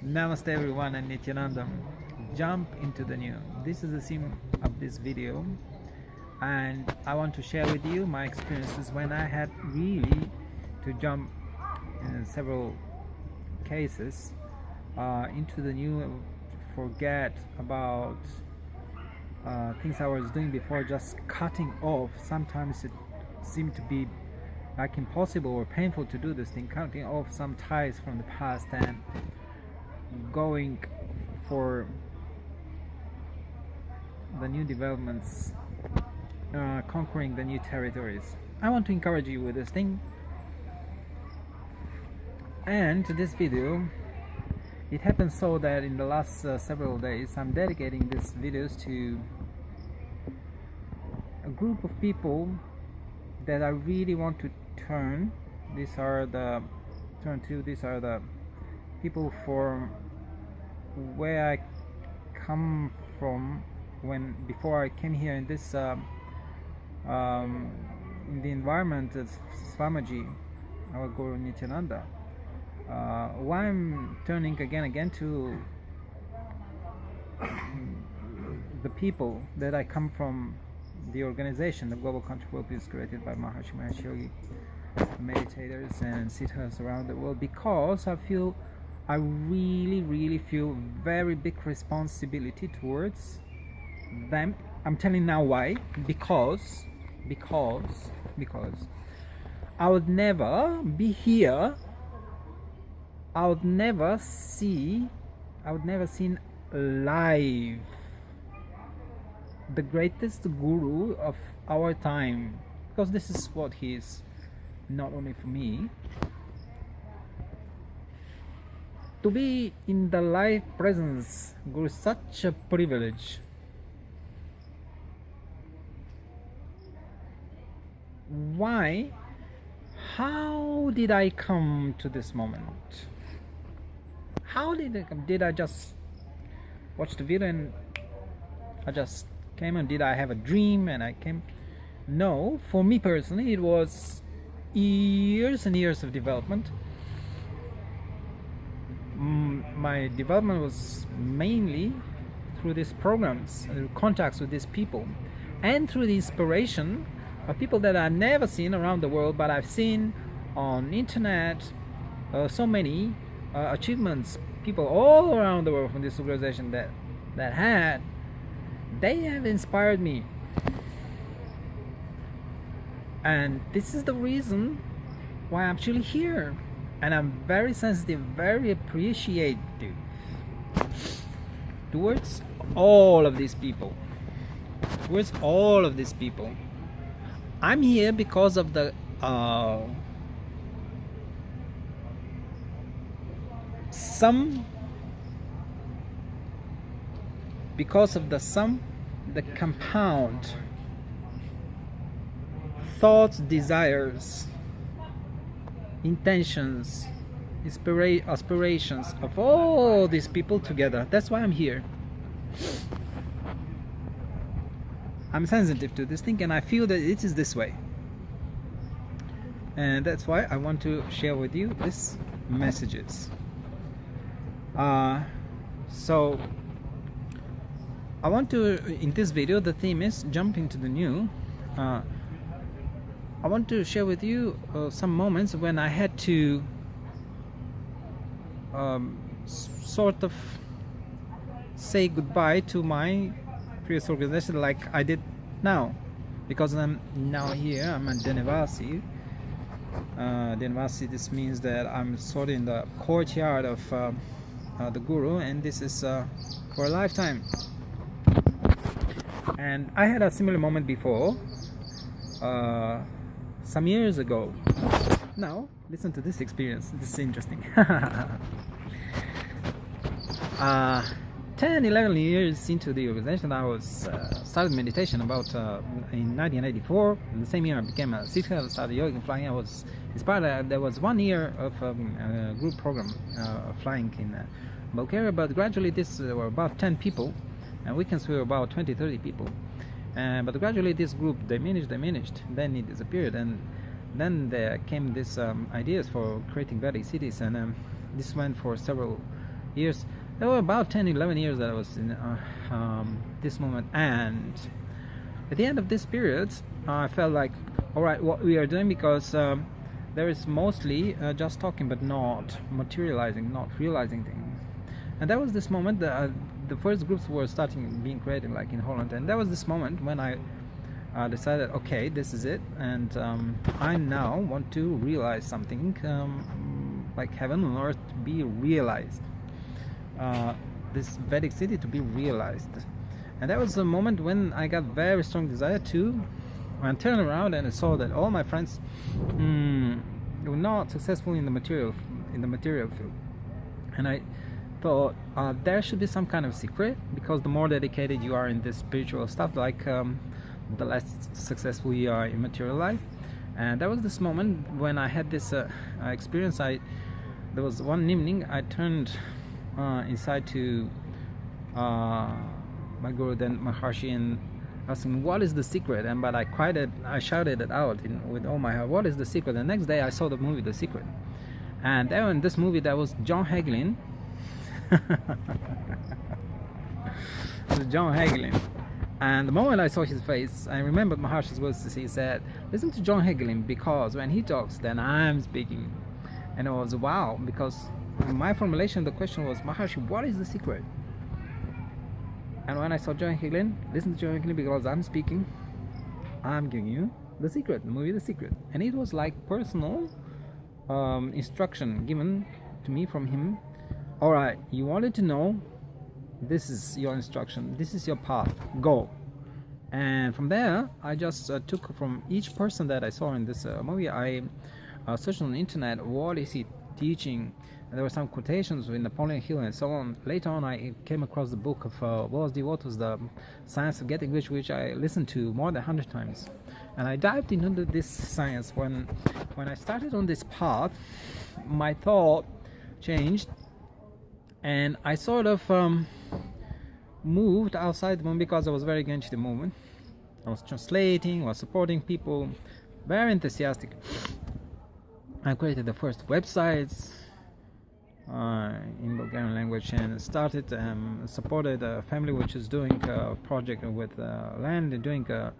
Namaste everyone, and Nithyananda. Jump into the new. This is the theme of this video, and I want to share with you my experiences when I had really to jump in several cases into the new, forget about things I was doing before, just cutting off. Sometimes it seemed to be like impossible or painful to do this thing, cutting off some ties from the past and going for the new developments, conquering the new territories. I want to encourage you with this thing, and this video, it happens so that in the last several days I'm dedicating these videos to a group of people that I really want to turn. These are the people from where I come from before I came here in this in the environment of Swamiji, our Guru Nithyananda. Why I'm turning again to the people that I come from, the organization, the Global Control Peace, created by Maharishi Mahesh Yogi, meditators and siddhas around the world, because I really feel very big responsibility towards them. I'm telling now why. Because I would never be here. I would never seen live the greatest guru of our time, because this is what he is, not only for me. To be in the live presence, Guru, is such a privilege. Why? How did I come to this moment? How did I come? Did I just watch the video and I just came, and did I have a dream and I came? No, for me personally, it was years and years of development. My development was mainly through these programs, contacts with these people, and through the inspiration of people that I've never seen around the world, but I've seen on internet. So many achievements, people all around the world from this organization they have inspired me, and this is the reason why I'm actually here. And I'm very sensitive, very appreciative towards all of these people. I'm here because of the the compound thoughts, desires, intentions, aspirations of all these people together. That's why I'm here. I'm sensitive to this thing, and I feel that it is this way, and that's why I want to share with you these messages. So I want to, in this video, the theme is jump into the new. I want to share with you some moments when I had to sort of say goodbye to my previous organization, like I did now, because I'm now here. I'm a Denvasi. Denvasi, this means that I'm sort of in the courtyard of the Guru, and this is for a lifetime. And I had a similar moment before, some years ago. Now listen to this experience. This is interesting. 10-11 years into the organization, I was started meditation about in 1984. In the same year I became a siddha, started yoga and flying. I was inspired. There was 1 year of a group program flying in Bulgaria, but gradually there were about 10 people, and weekends we were about 20-30 people. But gradually this group diminished, then it disappeared, and then there came these ideas for creating Vedic cities, and this went for several years. There were about 10, 11 years that I was in this moment. And at the end of this period, I felt like, all right, what we are doing, because there is mostly just talking but not materializing, not realizing things. And that was this moment that the first groups were starting being created, like in Holland. And that was this moment when I decided, okay, this is it, and I now want to realize something, like heaven on earth to be realized, this Vedic city to be realized. And that was the moment when I got very strong desire to turn around, and I saw that all my friends were not successful in the material field. And I thought there should be some kind of secret, because the more dedicated you are in this spiritual stuff, like the less successful you are in material life. And that was this moment when I had this experience. There was one evening I turned inside to my guru, then Maharishi, and asked him, what is the secret? And but I shouted it out with all my heart, what is the secret? The next day I saw the movie The Secret, and there in this movie there was John Hagelin. John Hagelin. And the moment I saw his face, I remembered Maharishi's words. He said, listen to John Hagelin, because when he talks, then I'm speaking. And it was wow, because my formulation, the question was, Maharishi, what is the secret? And when I saw John Hagelin, listen to John Hagelin, because I'm speaking, I'm giving you the secret, the movie The Secret. And it was like personal instruction given to me from him. All right, you wanted to know, this is your instruction, this is your path, go. And from there I just took from each person that I saw in this movie. I searched on the internet, what is he teaching? And there were some quotations with Napoleon Hill and so on. Later on I came across the book of Wallace D. Wattles, The Science of Getting Rich, which I listened to more than 100 times. And I dived into this science. When I started on this path, my thought changed, and I sort of moved outside the moment, because I was very against the movement. I was translating, was supporting people, very enthusiastic. I created the first websites in Bulgarian language, and started supported a family which is doing a project with land, and doing a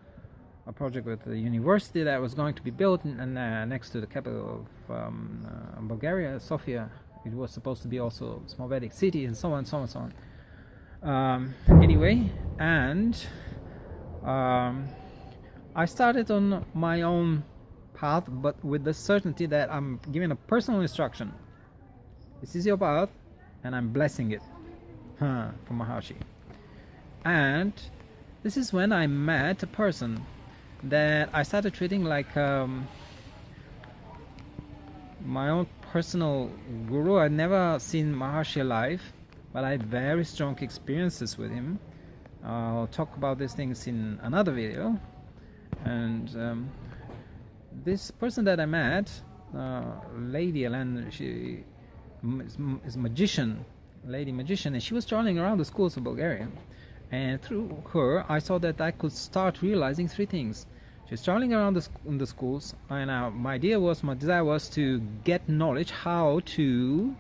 project with the university that was going to be built next to the capital of Bulgaria, Sofia. It was supposed to be also a small Vedic city, and so on, so on, so on. Anyway, and I started on my own path, but with the certainty that I'm giving a personal instruction. This is your path, and I'm blessing it from Maharishi. And this is when I met a person that I started treating like my own personal guru. I'd never seen Maharishi alive, but I had very strong experiences with him. I'll talk about these things in another video. And this person that I met, Lady Ellen, she is magician, lady magician, and she was traveling around the schools of Bulgaria. And through her, I saw that I could start realizing three things. She's traveling around the schools, and my desire was to get knowledge how to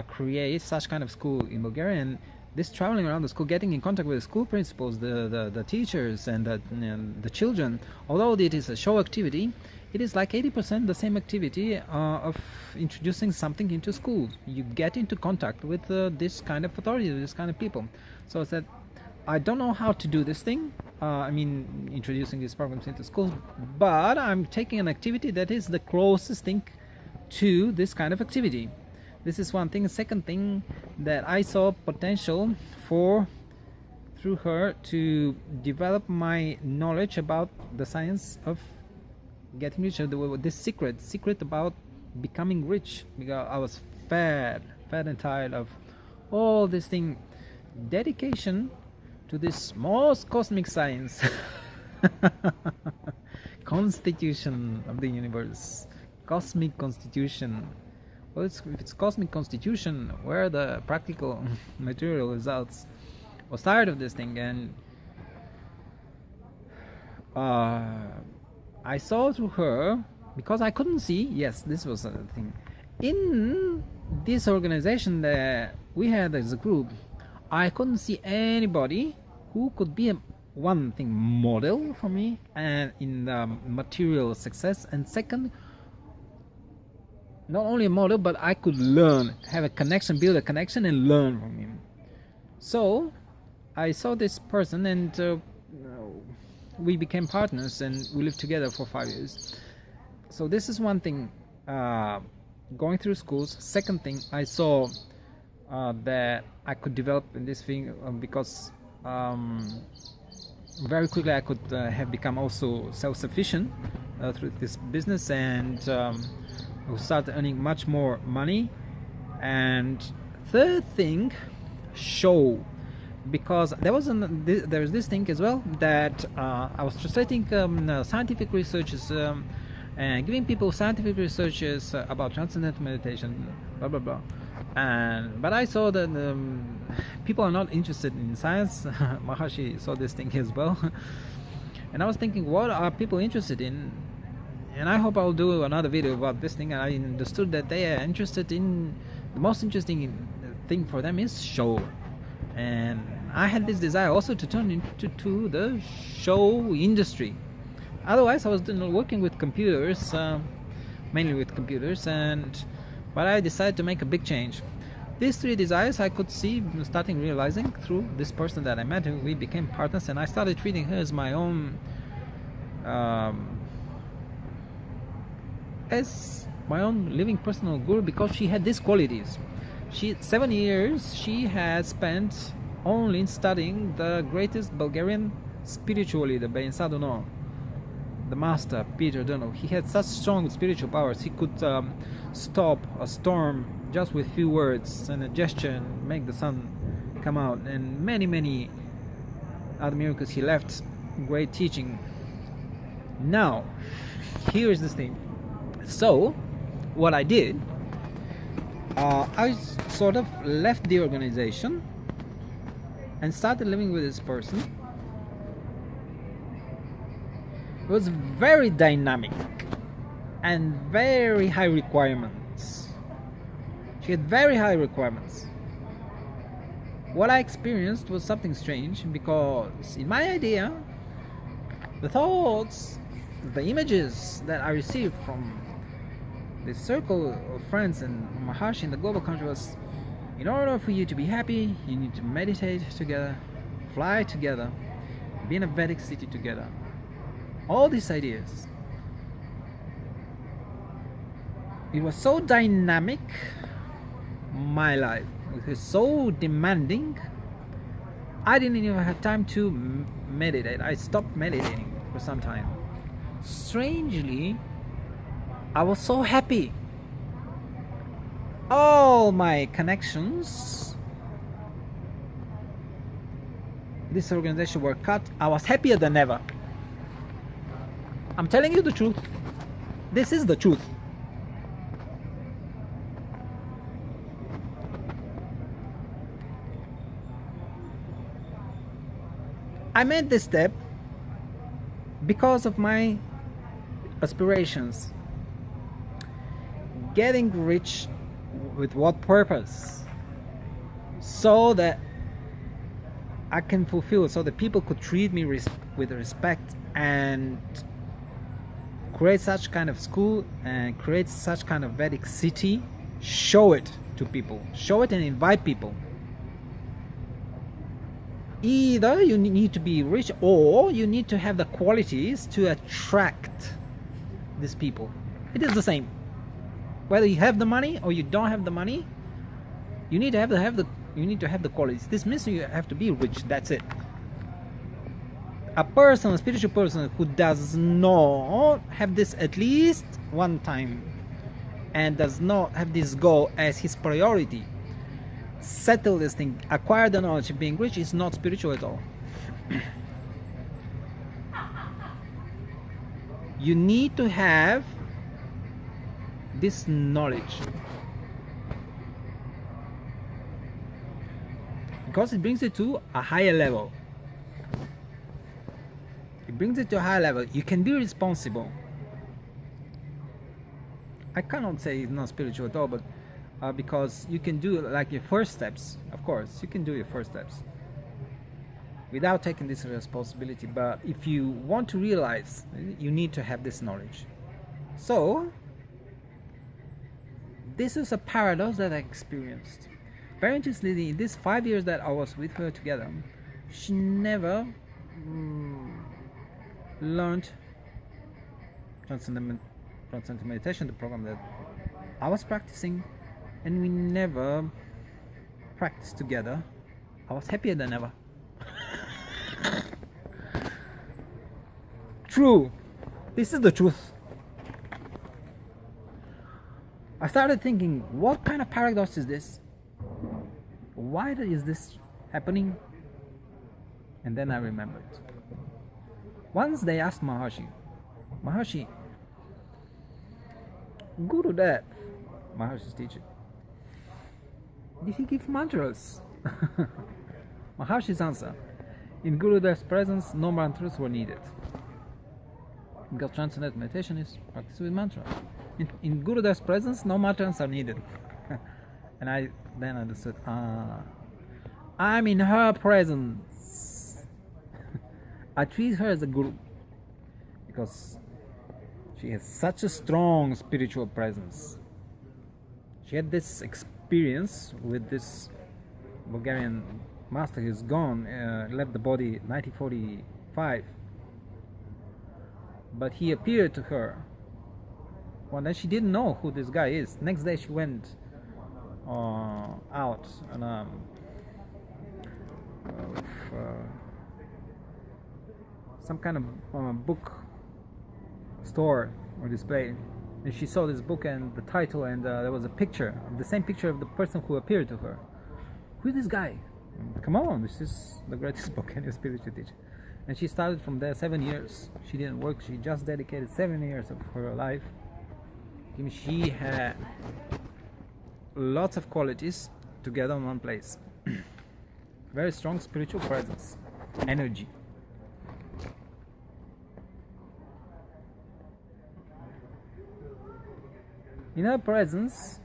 create such kind of school in Bulgaria. And this traveling around the school, getting in contact with the school principals, the teachers, and the children, although it is a show activity, it is like 80% the same activity of introducing something into schools. You get into contact with this kind of authority, this kind of people. So I said, I don't know how to do this thing, introducing these programs into schools, but I'm taking an activity that is the closest thing to this kind of activity. This is one thing. The second thing, that I saw potential through her to develop my knowledge about the science of getting rich, this secret about becoming rich, because I was fed and tired of all this thing, dedication to this most cosmic science. Constitution of the universe, cosmic constitution. Well, if it's cosmic constitution, where are the practical material results? I was tired of this thing, and I saw through her, because I couldn't see, yes, this was a thing, In this organization that we had as a group, I couldn't see anybody who could be one thing model for me and in material success, and second, not only a model, but I could learn, have a connection, build a connection, and learn from him. So I saw this person, and we became partners, and we lived together for 5 years. So this is one thing, going through schools. Second thing, I saw that I could develop in this thing because very quickly I could have become also self-sufficient through this business, and I started earning much more money. And third thing, show, because there's this thing as well that I was translating scientific researches and giving people scientific researches about transcendental meditation, blah blah blah. But I saw that people are not interested in science. Maharishi saw this thing as well. And I was thinking, what are people interested in? And I hope I'll do another video about this thing. And I understood that they are interested in, the most interesting thing for them is show. And I had this desire also to turn into the show industry. Otherwise I was working with computers, mainly with computers, but I decided to make a big change. These three desires I could see starting realizing through this person that I met, who we became partners, and I started treating her as my own living personal guru, because she had these qualities. 7 years she had spent only studying the greatest Bulgarian spiritual leader, Sadhuno, the master Peter Dunno. He had such strong spiritual powers. He could stop a storm just with few words and a gesture and make the sun come out, and many other miracles. He left great teaching. Now here's this thing. So what I did, I sort of left the organization and started living with this person. It was very dynamic and very high requirements. She had very high requirements. What I experienced was something strange, because in my idea, the thoughts, the images that I received from this circle of friends and Maharishi in the global country was, in order for you to be happy, you need to meditate together, fly together, be in a Vedic city together. All these ideas. It was so dynamic, my life. It was so demanding. I didn't even have time to meditate. I stopped meditating for some time. Strangely, I was so happy. All my connections, this organization were cut. I was happier than ever. I'm telling you the truth. This is the truth. I made this step because of my aspirations. Getting rich with what purpose? So that I can fulfill, so that people could treat me with respect, and create such kind of school and create such kind of Vedic city. Show it to people. Show it and invite people. Either you need to be rich, or you need to have the qualities to attract these people. It is the same. Whether you have the money or you don't have the money, you need to have the qualities. This means you have to be rich. That's it. A spiritual person who does not have this at least one time, and does not have this goal as his priority, settle this thing, acquire the knowledge of being rich, is not spiritual at all. You need to have this knowledge, because it brings it to a higher level. It brings it to a higher level. You can be responsible. I cannot say it's not spiritual at all, but because you can do like your first steps. Of course, you can do your first steps without taking this responsibility. But if you want to realize, you need to have this knowledge. So this is a paradox that I experienced. Apparently, in these 5 years that I was with her together, she never learned transcendental meditation, the program that I was practicing, and we never practiced together. I was happier than ever. True. This is the truth. I started thinking, what kind of paradox is this? Why is this happening? And then I remembered. Once they asked Maharishi, Gurudev, Maharishi's teacher, did he give mantras? Maharishi's answer, in Gurudev's presence, no mantras were needed. Because transcendental meditation is practiced with mantra. In Gurudev's presence, no mantras are needed. And I then understood, I'm in her presence. I treat her as a guru because she has such a strong spiritual presence. She had this experience with this Bulgarian master. He's gone, left the body 1945. But he appeared to her. One day she didn't know who this guy is. Next day she went out and some kind of book store or display, and she saw this book and the title, and there was a picture, the same picture of the person who appeared to her. Who is this guy? Come on, this is the greatest Bulgarian spiritual teacher. And she started from there 7 years. She didn't work, she just dedicated 7 years of her life. She had lots of qualities together in one place. Very strong spiritual presence, energy. In her presence,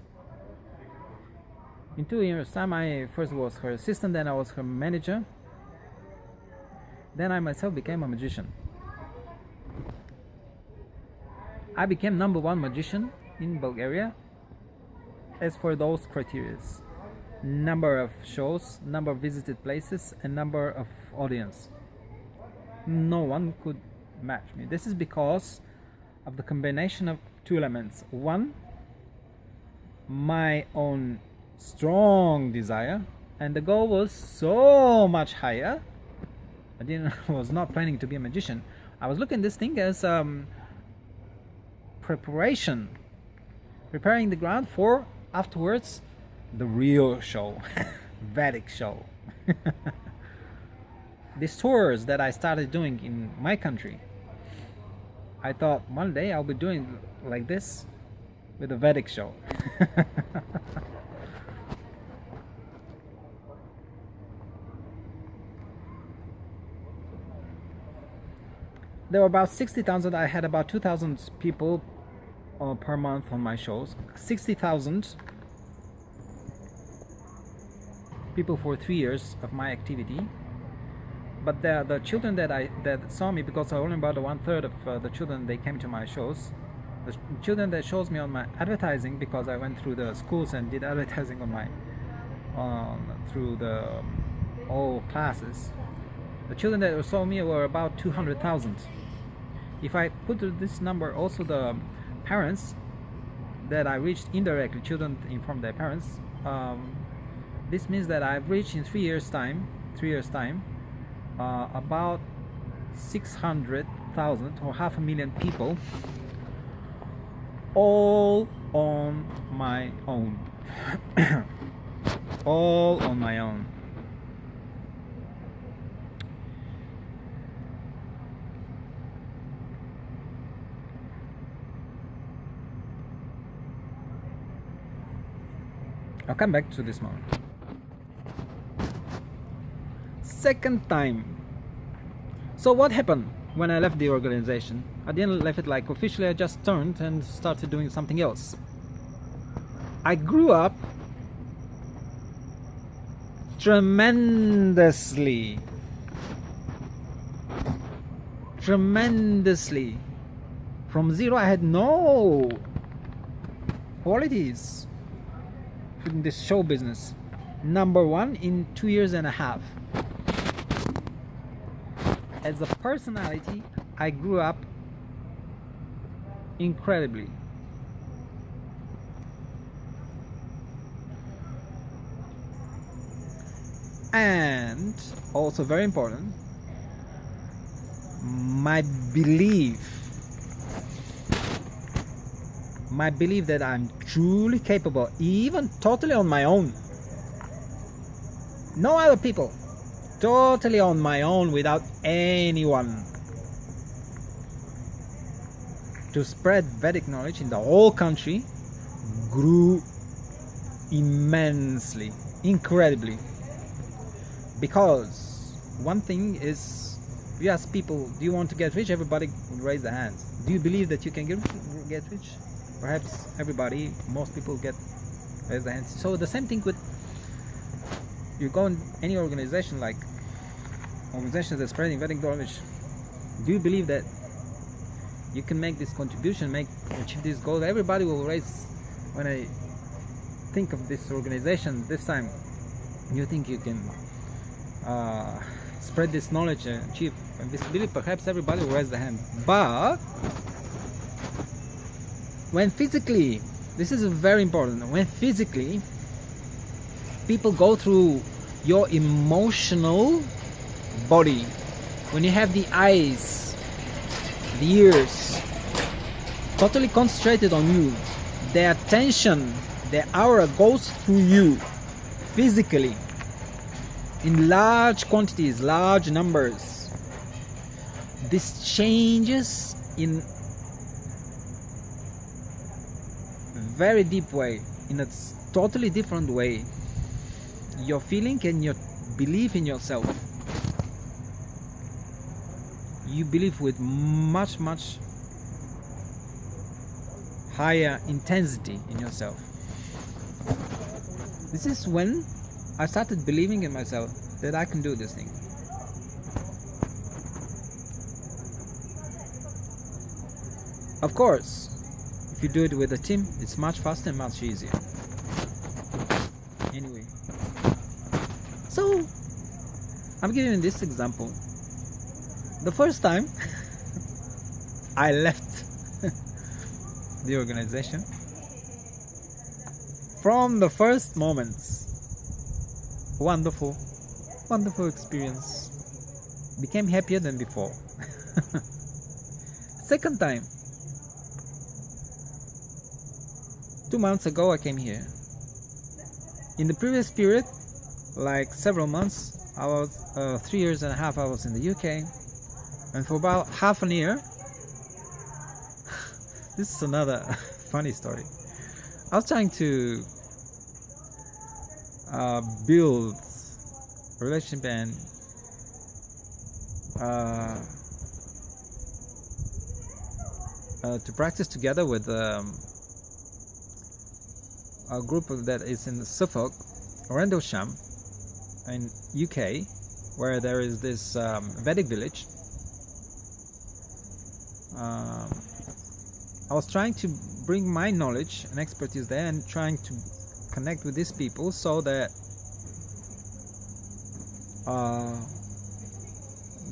in 2 years' time, I first was her assistant, then I was her manager. Then I myself became a magician. I became #1 magician in Bulgaria as for those criteria: number of shows, number of visited places, and number of audience. No one could match me. This is because of the combination of two elements. One, my own strong desire, and the goal was so much higher. I was not planning to be a magician. I was looking at this thing as preparation, preparing the ground for afterwards the real show, Vedic show. These tours that I started doing in my country, I thought one day I'll be doing like this with a Vedic show. There were about 60,000. I had about 2,000 people per month on my shows. 60,000 people for 3 years of my activity. But the children that saw me, because I only about 1/3 of the children, they came to my shows. The children that shows me on my advertising, because I went through the schools and did advertising on my through the all classes. The children that saw me were about 200,000. If I put this number also the parents that I reached indirectly, children inform their parents, this means that I've reached in 3 years time about 600,000 or 500,000 people, all on my own. All on my own. I'll come back to this moment. Second time. So what happened when I left the organization? I didn't leave it like officially, I just turned and started doing something else. I grew up tremendously. From zero, I had no qualities in this show business. Number one in 2.5 years. As a personality, I grew up incredibly. And also very important, my belief that I'm truly capable, even totally on my own, no other people, totally on my own without anyone, to spread Vedic knowledge in the whole country, grew immensely, incredibly. Because one thing is, you ask people, do you want to get rich? Everybody will raise their hands. Do you believe that you can get rich? Perhaps everybody, most people raise their hands. So the same thing with, you go in any organization, like organizations that are spreading Vedic knowledge, do you believe that you can make this contribution, achieve this goal? Everybody will raise. When I think of this organization this time, you think you can spread this knowledge and achieve visibility? Perhaps everybody will raise their hand. But when physically, this is very important, when physically people go through your emotional body, when you have the eyes, the ears totally concentrated on you, their attention, their aura goes through you physically in large quantities, large numbers, this changes in very deep way, in a totally different way, your feeling and your belief in yourself. You believe with much higher intensity in yourself. This is when I started believing in myself that I can do this thing. Of course, if you do it with a team, it's much faster and much easier. Anyway, so I'm giving you this example. The first time I left the organization, from the first moments, wonderful experience, became happier than before. Second time, 2 months ago I came here. In the previous period, like several months, I was 3.5 years I was in the UK, and for about half a year, this is another funny story. I was trying to build relationship and to practice together with a group that is in Suffolk, Rendlesham, in UK, where there is this Vedic village. I was trying to bring my knowledge and expertise there and trying to connect with these people so that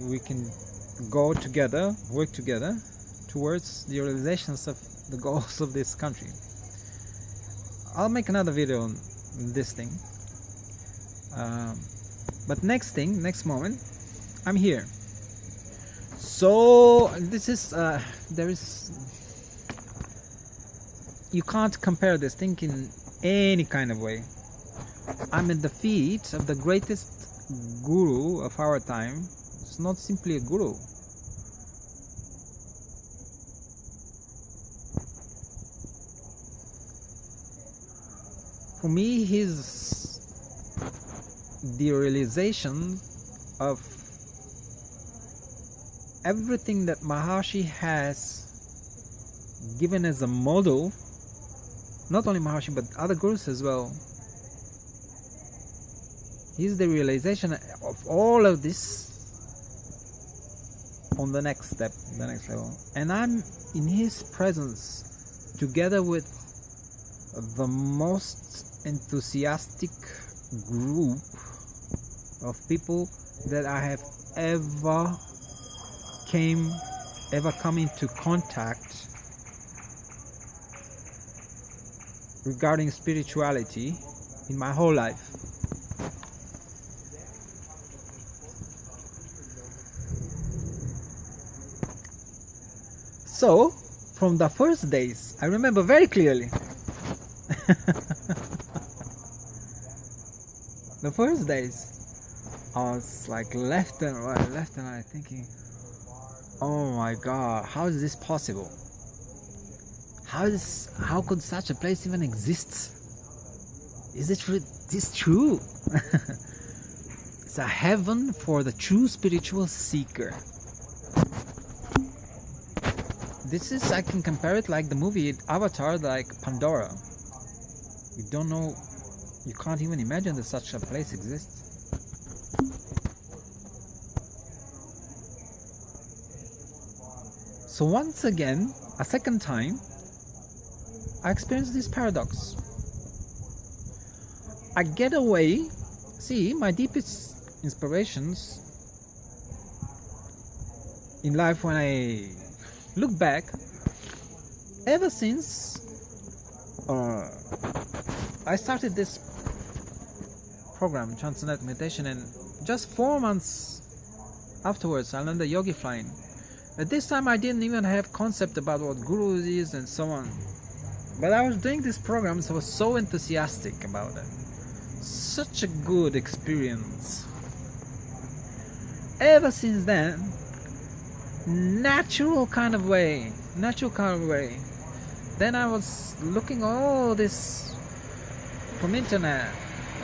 we can go together, work together towards the realizations of the goals of this country. I'll make another video on this thing. But next moment, I'm here. So this is you can't compare this thing in any kind of way. I'm at the feet of the greatest guru of our time. It's not simply a guru. For me, he's the realization of everything that Maharishi has given as a model, not only Maharishi but other gurus as well, is the realization of all of this on the next step, the next level. And I'm in his presence together with the most enthusiastic group of people that I have ever come into contact regarding spirituality in my whole life. So, from the first days, I remember very clearly. The first days, I was like left and right thinking, oh my God, how is this possible? How could such a place even exist? Is this true? It's a heaven for the true spiritual seeker. I can compare it like the movie Avatar, like Pandora. You don't know, you can't even imagine that such a place exists. So once again, a second time, I experienced this paradox. I get away, see, my deepest inspirations in life, when I look back, ever since I started this program, Transcendental Meditation, and just 4 months afterwards I learned the yogi flying. At this time I didn't even have concept about what guru is and so on, but I was doing this program, so I was so enthusiastic about it. Such a good experience. Ever since then, natural kind of way. Then I was looking all this from internet,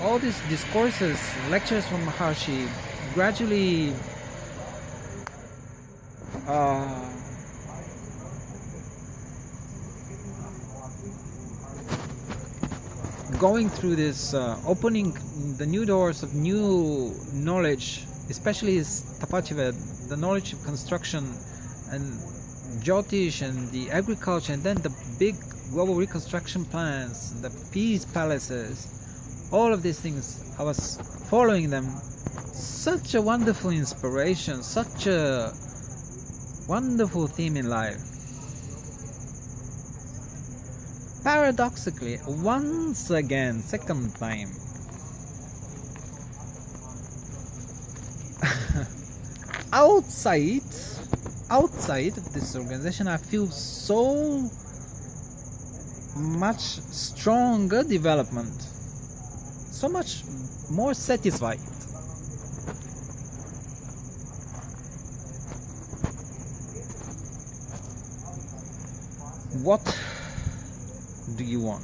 all these discourses, lectures from Maharishi, gradually going through this, opening the new doors of new knowledge, especially his Tapachiva, the knowledge of construction and Jyotish and the agriculture, and then the big global reconstruction plans, the peace palaces, all of these things. I was following them. Such a wonderful inspiration, such a wonderful theme in life. Paradoxically, once again, second time, outside of this organization, I feel so much stronger development, so much more satisfied. What do you want?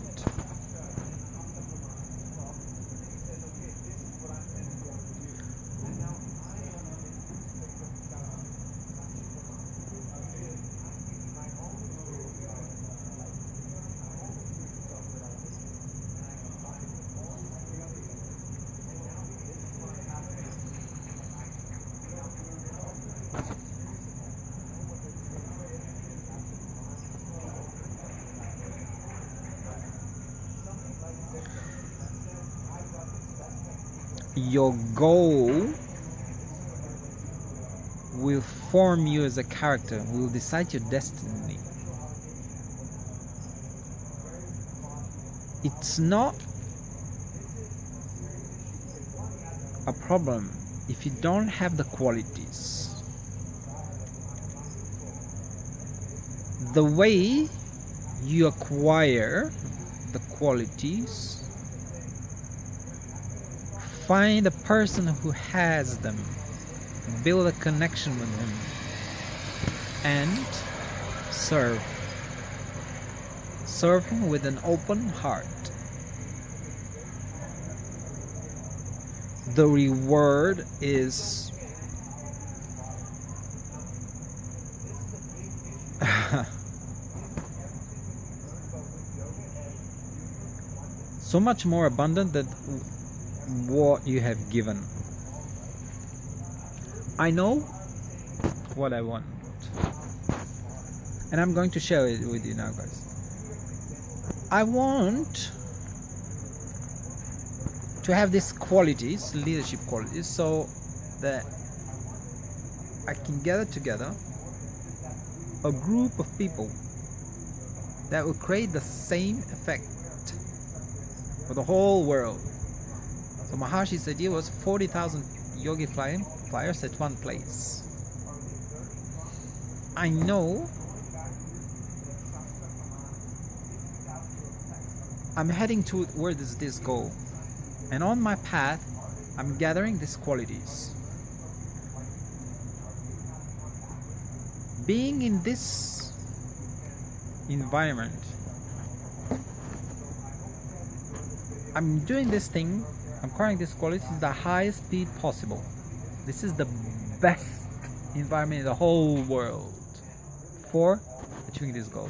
Your goal will form you as a character, will decide your destiny. It's not a problem if you don't have the qualities. The way you acquire the qualities, find a person who has them, build a connection with him, and serve him with an open heart. The reward is so much more abundant than what you have given. I know what I want, and I'm going to share it with you now, guys. I want to have these qualities, leadership qualities, so that I can gather together a group of people that will create the same effect for the whole world. So Maharishi's idea was 40,000 yogi flyers at one place. I know I'm heading to where does this go, and on my path I'm gathering these qualities. Being in this environment, I'm doing this thing, I'm acquiring these qualities at the highest speed possible. This is the best environment in the whole world for achieving this goal.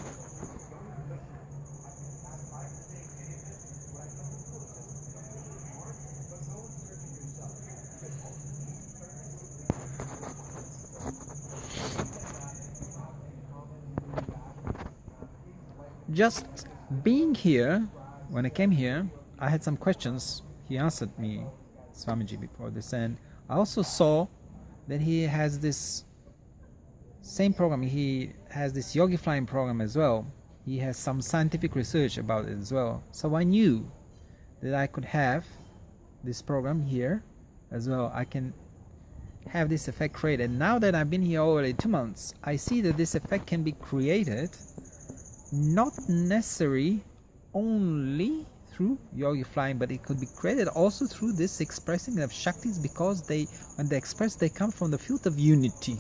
Just being here, when I came here, I had some questions. He answered me, Swamiji, before this, and I also saw that he has this same program. He has this yogi flying program as well. He has some scientific research about it as well. So I knew that I could have this program here as well. I can have this effect created. Now that I've been here already 2 months, I see that this effect can be created not necessarily only through yogi flying, but it could be created also through this expressing of Shaktis, because when they express, they come from the field of unity.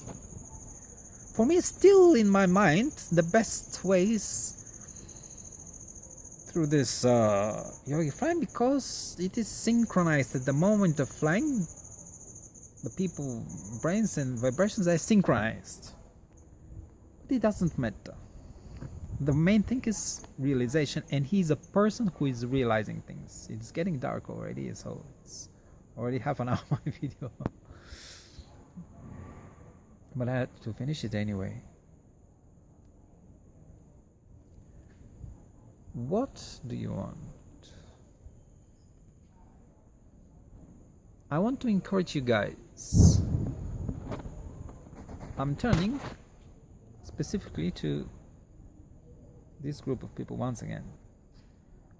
For me, still in my mind, the best way is through this yogi flying, because it is synchronized at the moment of flying. The people, brains and vibrations are synchronized. But it doesn't matter. The main thing is realization, and he's a person who is realizing things. It's getting dark already, so it's already half an hour my video. But I had to finish it anyway. What do you want? I want to encourage you guys. I'm turning specifically to this group of people once again,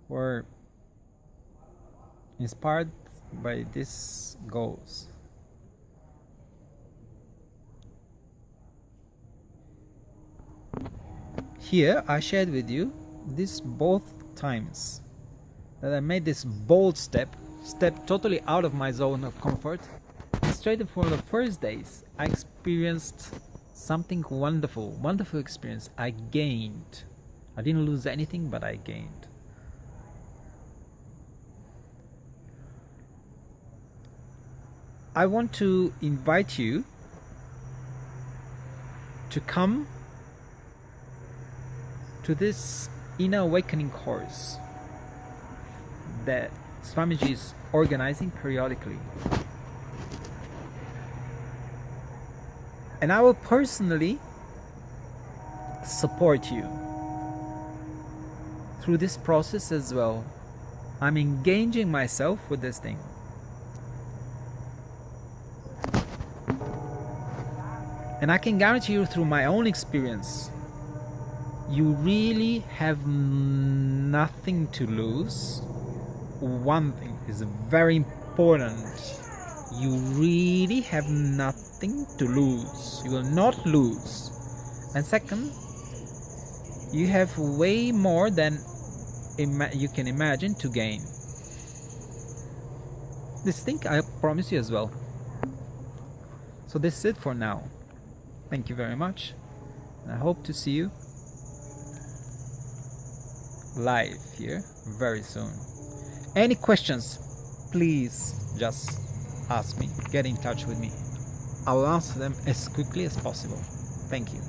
who are inspired by these goals. Here I shared with you this both times that I made this bold step totally out of my zone of comfort. Straight for the first days, I experienced something wonderful experience. I gained. I didn't lose anything, but I gained. I want to invite you to come to this inner awakening course that Swamiji is organizing periodically. And I will personally support you through this process as well. I'm engaging myself with this thing. And I can guarantee you through my own experience, you really have nothing to lose. One thing is very important. You really have nothing to lose. You will not lose. And second, you have way more than you can imagine to gain. This thing I promise you as well. So this is it for now. Thank you very much. And I hope to see you live here very soon. Any questions, please just ask me. Get in touch with me. I will answer them as quickly as possible. Thank you.